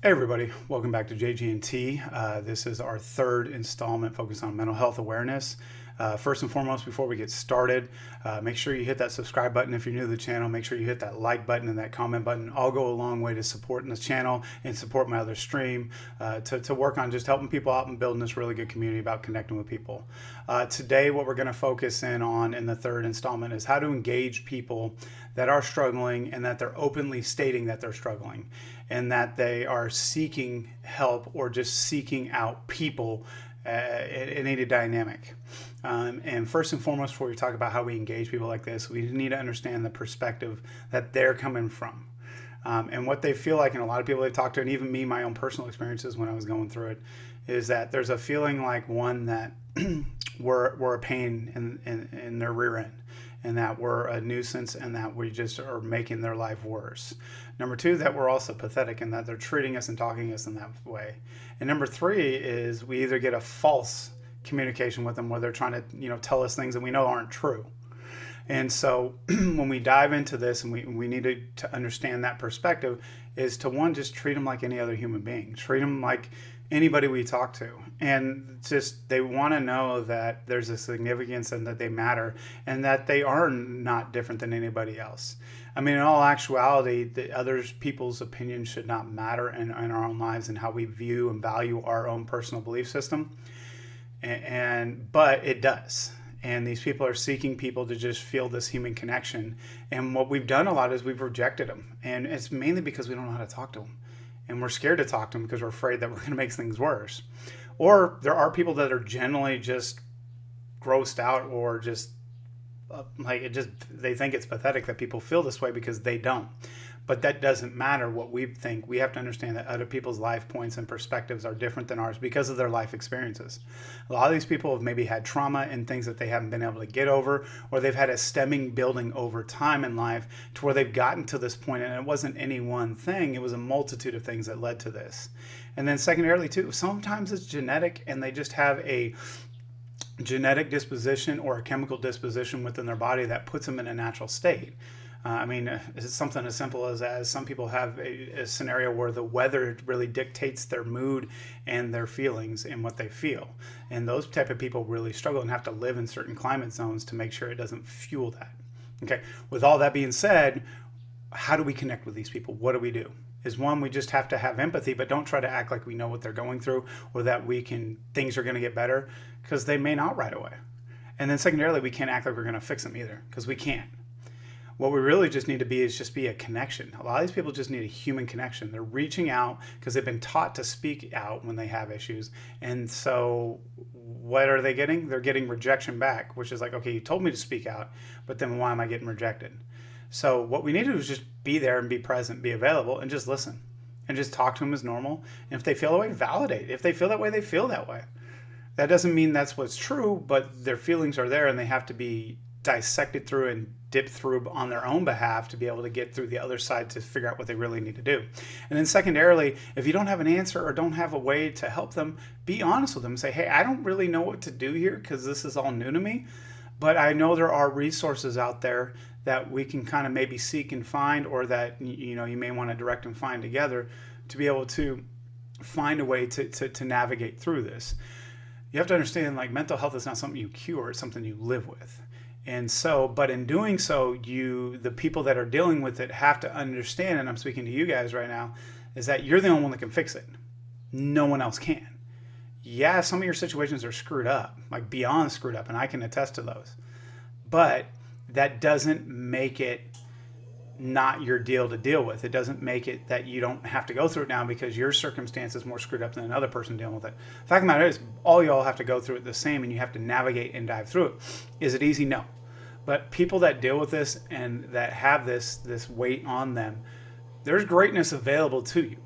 Hey everybody, welcome back to JG&T. This is our third installment focused on mental health awareness. First and foremost, before we get started, make sure you hit that subscribe button if you're new to the channel. Make sure you hit that like button and that comment button. All go a long way to supporting this channel and support my other stream to work on just helping people out and building this really good community about connecting with people. Today, what we're going to focus in on in the third installment is how to engage people that are struggling and that they're openly stating that they're struggling and that they are seeking help or just seeking out people in a dynamic. And first and foremost, before we talk about how we engage people like this, we need to understand the perspective that they're coming from. And what they feel like, and a lot of people they've talked to, and even me, my own personal experiences when I was going through it, is that there's a feeling like, one, that we're a pain in their rear end, and that we're a nuisance, and that we just are making their life worse. Number two, that we're also pathetic and that they're treating us and talking to us in that way. And number three is we either get a false communication with them where they're trying to, tell us things that we know aren't true. And so when we dive into this, and we need to understand that perspective, is to, one, just treat them like any other human being. Treat them like anybody we talk to. And just, they want to know that there's a significance and that they matter and that they are not different than anybody else. I mean, in all actuality, the other people's opinions should not matter in our own lives and how we view and value our own personal belief system. But it does. And these people are seeking people to just feel this human connection. And what we've done a lot is we've rejected them. And it's mainly because we don't know how to talk to them. And we're scared to talk to them because we're afraid that we're going to make things worse. Or there are people that are generally just grossed out or just they think it's pathetic that people feel this way because they don't. But that doesn't matter what we think. We have to understand that other people's life points and perspectives are different than ours because of their life experiences. A lot of these people have maybe had trauma and things that they haven't been able to get over, or they've had a stemming building over time in life to where they've gotten to this point, and it wasn't any one thing. It was a multitude of things that led to this. And then secondarily too, sometimes it's genetic and they just have a genetic disposition or a chemical disposition within their body that puts them in a natural state. It's something as simple as some people have a scenario where the weather really dictates their mood and their feelings and what they feel. And those type of people really struggle and have to live in certain climate zones to make sure it doesn't fuel that. Okay. With all that being said, how do we connect with these people? What do we do? Is one, we just have to have empathy, but don't try to act like we know what they're going through or that things are going to get better, because they may not right away. And then secondarily, we can't act like we're going to fix them either, because we can't. What we really just need to be is just be a connection. A lot of these people just need a human connection. They're reaching out because they've been taught to speak out when they have issues. And so what are they getting? They're getting rejection back, which is like, okay, you told me to speak out, but then why am I getting rejected? So what we need to do is just be there and be present, be available, and just listen. And just talk to them as normal. And if they feel that way, validate. If they feel that way, they feel that way. That doesn't mean that's what's true, but their feelings are there and they have to be dissected through and dipped through on their own behalf to be able to get through the other side to figure out what they really need to do. And then secondarily, if you don't have an answer or don't have a way to help them, be honest with them and say, hey, I don't really know what to do here because this is all new to me, but I know there are resources out there that we can kind of maybe seek and find, or that you may want to direct and find together to be able to find a way to navigate through this. You have to understand, like, mental health is not something you cure, it's something you live with. And so, but in doing so, the people that are dealing with it have to understand, and I'm speaking to you guys right now, is that you're the only one that can fix it. No one else can. Yeah, some of your situations are screwed up, like beyond screwed up, and I can attest to those. But that doesn't make it not your deal to deal with. It doesn't make it that you don't have to go through it now because your circumstance is more screwed up than another person dealing with it. The fact of the matter is, all y'all have to go through it the same, and you have to navigate and dive through it. Is it easy? No. But people that deal with this and that have this weight on them, there's greatness available to you.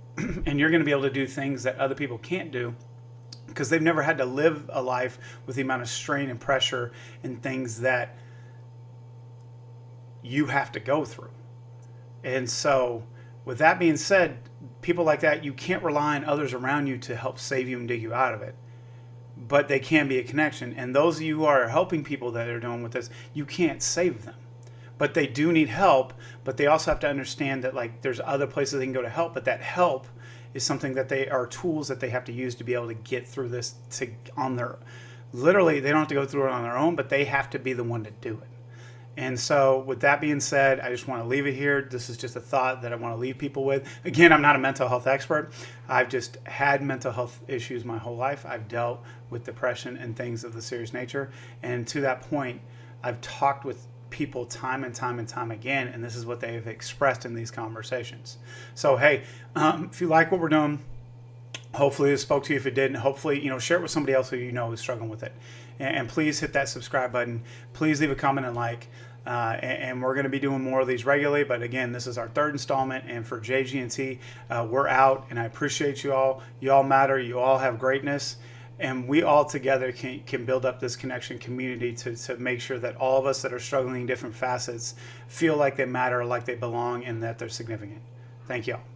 And you're going to be able to do things that other people can't do because they've never had to live a life with the amount of strain and pressure and things that you have to go through. And so with that being said, people like that, you can't rely on others around you to help save you and dig you out of it. But they can be a connection. And those of you who are helping people that are dealing with this, you can't save them. But they do need help. But they also have to understand that, like, there's other places they can go to help. But that help is something that they are tools that they have to use to be able to get through this on their, literally, they don't have to go through it on their own, but they have to be the one to do it. And so with that being said, I just want to leave it here. This is just a thought that I want to leave people with. Again, I'm not a mental health expert. I've just had mental health issues my whole life. I've dealt with depression and things of the serious nature. And to that point, I've talked with people time and time and time again, and this is what they have expressed in these conversations. So, hey, if you like what we're doing, hopefully this spoke to you. If it didn't, hopefully, share it with somebody else who you know is struggling with it. And please hit that subscribe button. Please leave a comment and like. And we're going to be doing more of these regularly. But again, this is our third installment. And for JG&T, we're out. And I appreciate you all. You all matter. You all have greatness. And we all together can build up this connection community to make sure that all of us that are struggling in different facets feel like they matter, like they belong, and that they're significant. Thank you all.